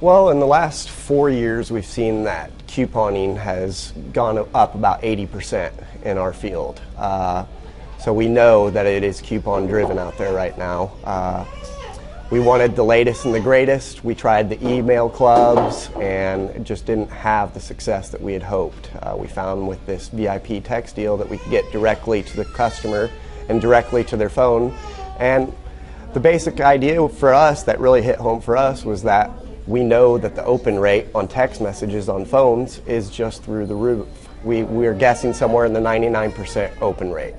Well, in the last 4 years, we've seen that couponing has gone up about 80% in our field. So we know that it is coupon driven out there right now. We wanted the latest and the greatest. We tried the email clubs and it just didn't have the success that we had hoped. We found with this VIP text deal that we could get directly to the customer and directly to their phone. And the basic idea for us that really hit home for us was that we know that the open rate on text messages on phones is just through the roof. We're guessing somewhere in the 99% open rate.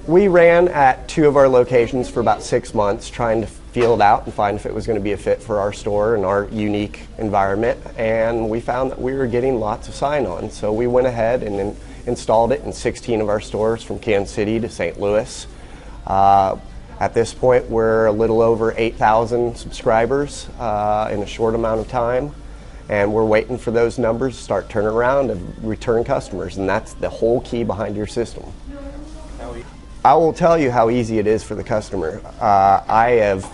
We ran at 2 of our locations for about 6 months trying to feel it out and find if it was going to be a fit for our store and our unique environment, and we found that we were getting lots of sign-on. So we went ahead and installed it in 16 of our stores from Kansas City to St. Louis. At this point, we're a little over 8,000 subscribers in a short amount of time, and we're waiting for those numbers to start turning around and return customers, and that's the whole key behind your system. I will tell you how easy it is for the customer. I have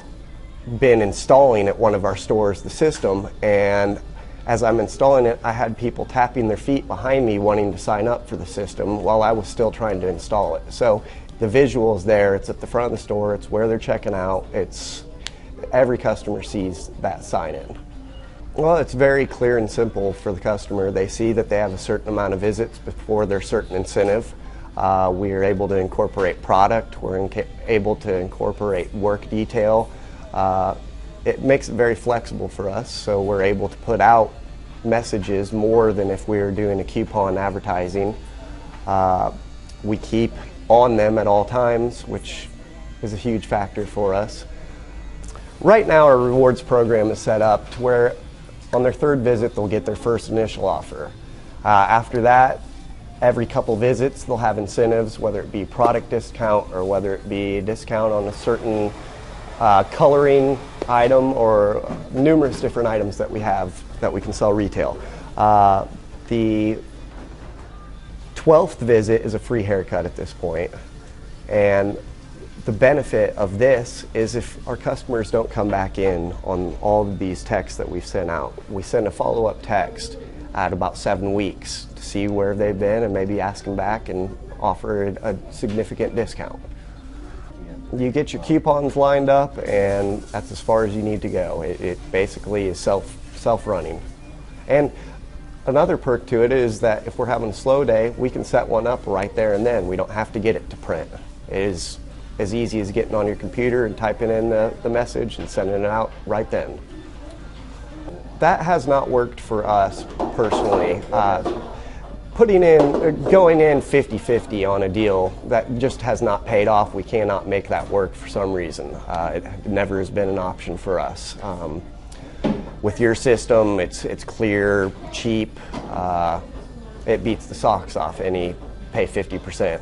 been installing at one of our stores the system, and as I'm installing it, I had people tapping their feet behind me wanting to sign up for the system while I was still trying to install it. So the visual is there, it's at the front of the store, it's where they're checking out, every customer sees that sign in. Well, it's very clear and simple for the customer. They see that they have a certain amount of visits before their certain incentive. We are able to incorporate product, we're able to incorporate work detail. It makes it very flexible for us, so we're able to put out messages more than if we were doing a coupon advertising. We keep on them at all times, which is a huge factor for us. Right now our rewards program is set up to where on their 3rd visit they'll get their first initial offer. After that, every couple visits they'll have incentives, whether it be product discount or whether it be a discount on a certain coloring item or numerous different items that we have that we can sell retail. The 12th visit is a free haircut at this point, and the benefit of this is if our customers don't come back in on all of these texts that we've sent out, we send a follow-up text at about 7 weeks to see where they've been and maybe ask them back and offer a significant discount. You get your coupons lined up and that's as far as you need to go. It basically is self-running. And another perk to it is that if we're having a slow day, we can set one up right there and then. We don't have to get it to print. It is as easy as getting on your computer and typing in the message and sending it out right then. That has not worked for us personally. Going in 50-50 on a deal, that just has not paid off. We cannot make that work for some reason. It never has been an option for us. With your system, it's clear, cheap. It beats the socks off any pay 50%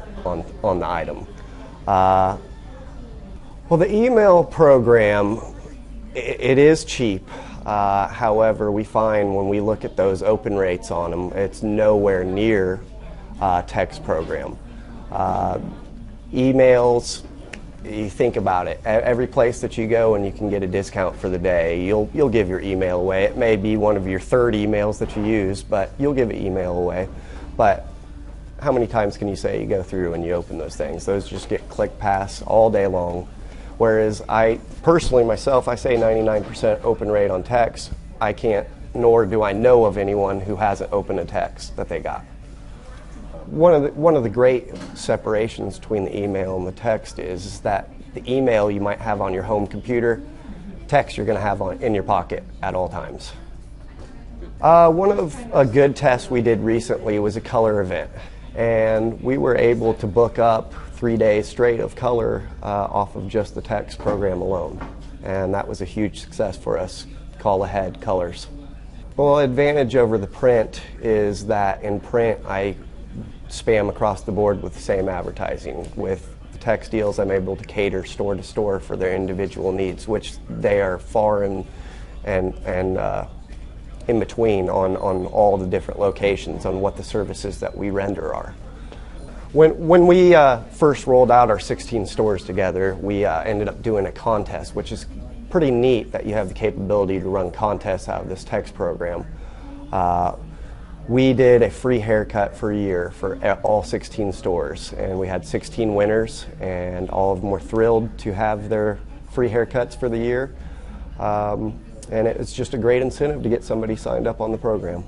on the item. Well, the email program, it is cheap. However, we find when we look at those open rates on them, it's nowhere near text program. Emails, you think about it. Every place that you go and you can get a discount for the day, you'll give your email away. It may be one of your 3rd emails that you use, but you'll give an email away. But how many times can you say you go through and you open those things? Those just get click pass all day long. Whereas I personally myself, I say 99% open rate on text. I can't, nor do I know of anyone who hasn't opened a text that they got. One of the great separations between the email and the text is that the email you might have on your home computer, text you're going to have in your pocket at all times. One of a good test we did recently was a color event, and we were able to book up 3 days straight of color off of just the text program alone, and that was a huge success for us. Call ahead colors. Well, advantage over the print is that in print I spam across the board with the same advertising. With the text deals, I'm able to cater store to store for their individual needs, which they are far and in between on all the different locations on what the services that we render are. When we first rolled out our 16 stores together, we ended up doing a contest, which is pretty neat that you have the capability to run contests out of this TEX program. We did a free haircut for a year for all 16 stores, and we had 16 winners, and all of them were thrilled to have their free haircuts for the year. And it's just a great incentive to get somebody signed up on the program.